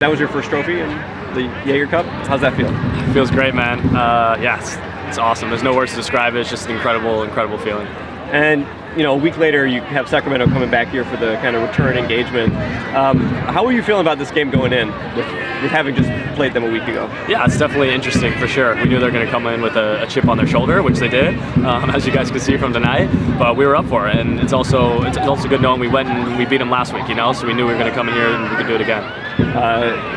That was your first trophy in the Jaeger Cup. How's that feel? It feels great, man. Yeah, it's awesome. There's no words to describe it. It's just an incredible feeling. And a week later, you have Sacramento coming back here for the kind of return engagement. How were you feeling about this game going in with having just played them a week ago? Yeah, it's definitely interesting for sure. We knew they were going to come in with a chip on their shoulder, which they did, as you guys could see from tonight. But we were up for it, and it's also good knowing we went and we beat them last week. So we knew we were going to come in here and we could do it again.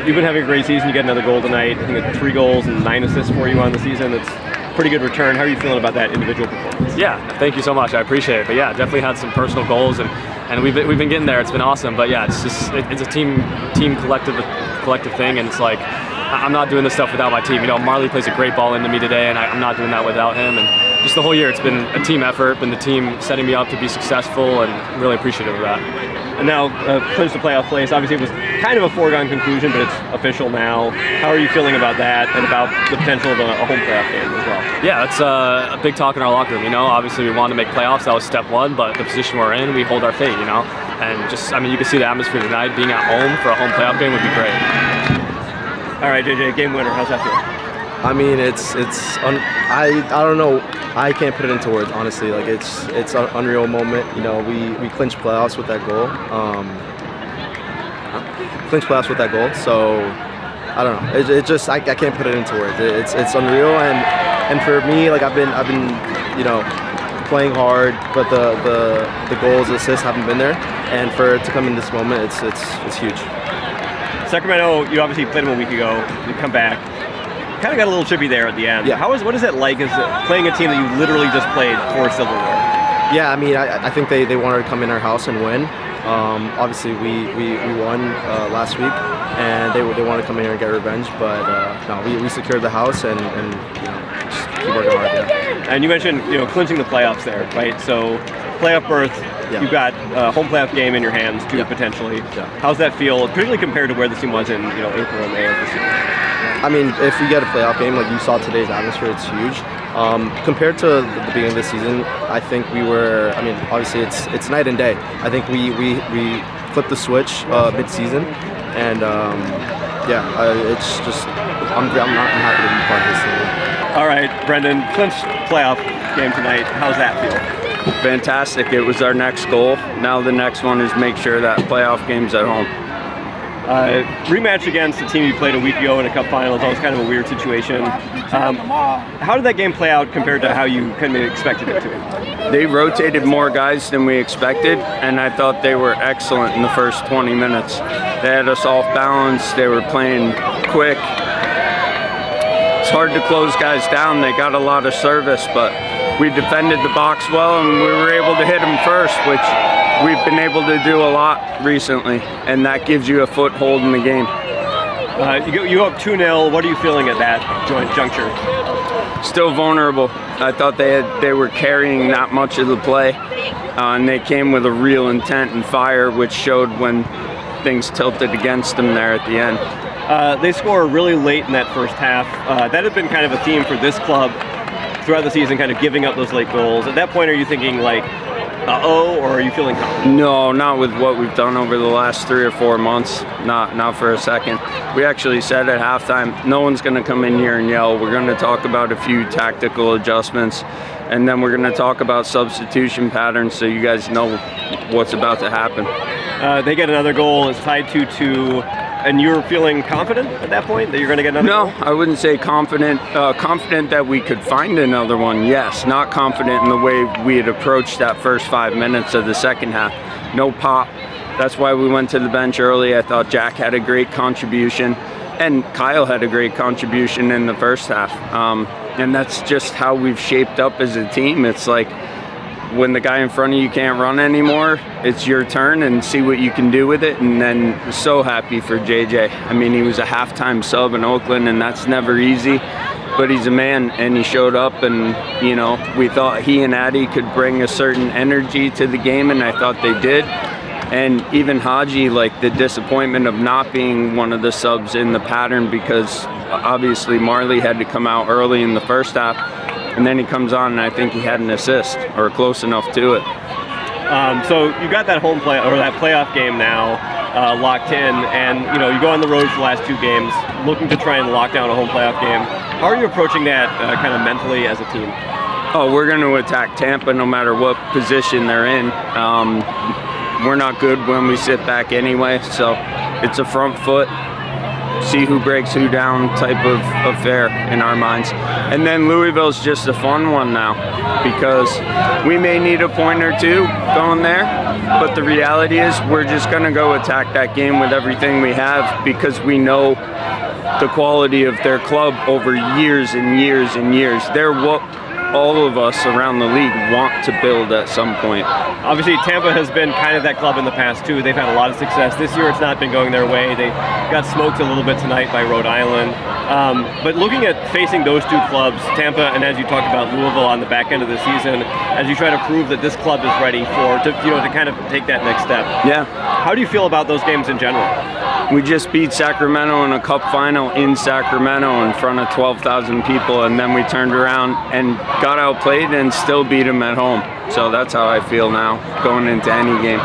You've been having a great season. You get another goal tonight. I think it's 3 goals and 9 assists for you on the season. It's pretty good return. How are you feeling about that individual performance? Yeah, thank you so much. I appreciate it. But yeah, definitely had some personal goals, and we've been getting there. It's been awesome. But yeah, it's a team collective thing, and it's like I'm not doing this stuff without my team. Marley plays a great ball into me today, and I'm not doing that without him. And just the whole year, it's been a team effort, been the team setting me up to be successful, and I'm really appreciative of that. And now clinched the playoff place. Obviously, it was kind of a foregone conclusion, but it's official now. How are you feeling about that and about the potential of a home playoff game as well? Yeah, it's a big talk in our locker room. Obviously we wanted to make playoffs. That was step one, but the position we're in, we hold our fate. And you can see the atmosphere tonight. Being at home for a home playoff game would be great. All right, JJ, game winner. How's that feel? I mean, I don't know. I can't put it into words, honestly. Like it's an unreal moment. We clinched playoffs with that goal. So I don't know. It just I can't put it into words. It's unreal, and for me, like I've been playing hard, but the goals, assists haven't been there, and for it to come in this moment, it's huge. Sacramento, you obviously played them a week ago. You come back. Kind of got a little chippy there at the end. Yeah. What is it like as playing a team that you literally just played for silverware? Yeah, I mean, I think they wanted to come in our house and win. Obviously, we won last week, and they want to come in here and get revenge. But no, we secured the house and just keep working hard. Yeah. And you mentioned clinching the playoffs there, right? So playoff berth. Yeah. You've got a home playoff game in your hands too, potentially. Yeah. How's that feel, particularly compared to where the team was in April and May of this year? I mean, if we get a playoff game, like you saw today's atmosphere, it's huge. Compared to the beginning of the season, I think we were. I mean, obviously it's night and day. I think we flipped the switch mid-season, and it's just I'm happy to be part of this team. All right, Brendan, clinched playoff game tonight. How's that feel? Fantastic. It was our next goal. Now the next one is make sure that playoff game's at home. Rematch against the team you played a week ago in a cup final is always kind of a weird situation. How did that game play out compared to how you kind of expected it to? They rotated more guys than we expected, and I thought they were excellent in the first 20 minutes. They had us off balance. They were playing quick. It's hard to close guys down. They got a lot of service, but we defended the box well, and we were able to hit them first, which we've been able to do a lot recently, and that gives you a foothold in the game. You go up 2-0. What are you feeling at that juncture? Still vulnerable. I thought they were carrying that much of the play, and they came with a real intent and fire, which showed when things tilted against them there at the end. They score really late in that first half. That had been kind of a theme for this club throughout the season, kind of giving up those late goals. At that point, are you thinking like, uh-oh, or are you feeling confident? No, not with what we've done over the last 3 or 4 months. Not for a second. We actually said at halftime, no one's going to come in here and yell. We're going to talk about a few tactical adjustments, and then we're going to talk about substitution patterns so you guys know what's about to happen. They get another goal. It's tied 2-2. And you were feeling confident at that point that you're going to get another goal? No, I wouldn't say confident. Confident that we could find another one, yes. Not confident in the way we had approached that first 5 minutes of the second half. No pop. That's why we went to the bench early. I thought Jack had a great contribution, and Kyle had a great contribution in the first half. And that's just how we've shaped up as a team. It's like, when the guy in front of you can't run anymore, it's your turn and see what you can do with it. And then so happy for JJ. I mean, he was a halftime sub in Oakland, and that's never easy, but he's a man, and he showed up, and we thought he and Addy could bring a certain energy to the game, and I thought they did. And even Haji, like the disappointment of not being one of the subs in the pattern, because obviously Marley had to come out early in the first half. And then he comes on, and I think he had an assist or close enough to it. So you got that home play or that playoff game now. locked in, and you go on the road for the last 2 games, looking to try and lock down a home playoff game. How are you approaching that kind of mentally as a team? Oh, we're going to attack Tampa no matter what position they're in. We're not good when we sit back anyway, so it's a front foot, see who breaks who down type of affair in our minds. And then Louisville's just a fun one now, because we may need a point or two going there, but the reality is we're just going to go attack that game with everything we have, because we know the quality of their club over years and years and years. They're what all of us around the league want to build at some point. Obviously, Tampa has been kind of that club in the past, too. They've had a lot of success. This year, it's not been going their way. They got smoked a little bit tonight by Rhode Island. But looking at facing those 2 clubs, Tampa, and as you talked about Louisville on the back end of the season, as you try to prove that this club is ready to kind of take that next step. Yeah. How do you feel about those games in general? We just beat Sacramento in a cup final in Sacramento in front of 12,000 people, and then we turned around and got outplayed and still beat them at home. So that's how I feel now going into any game.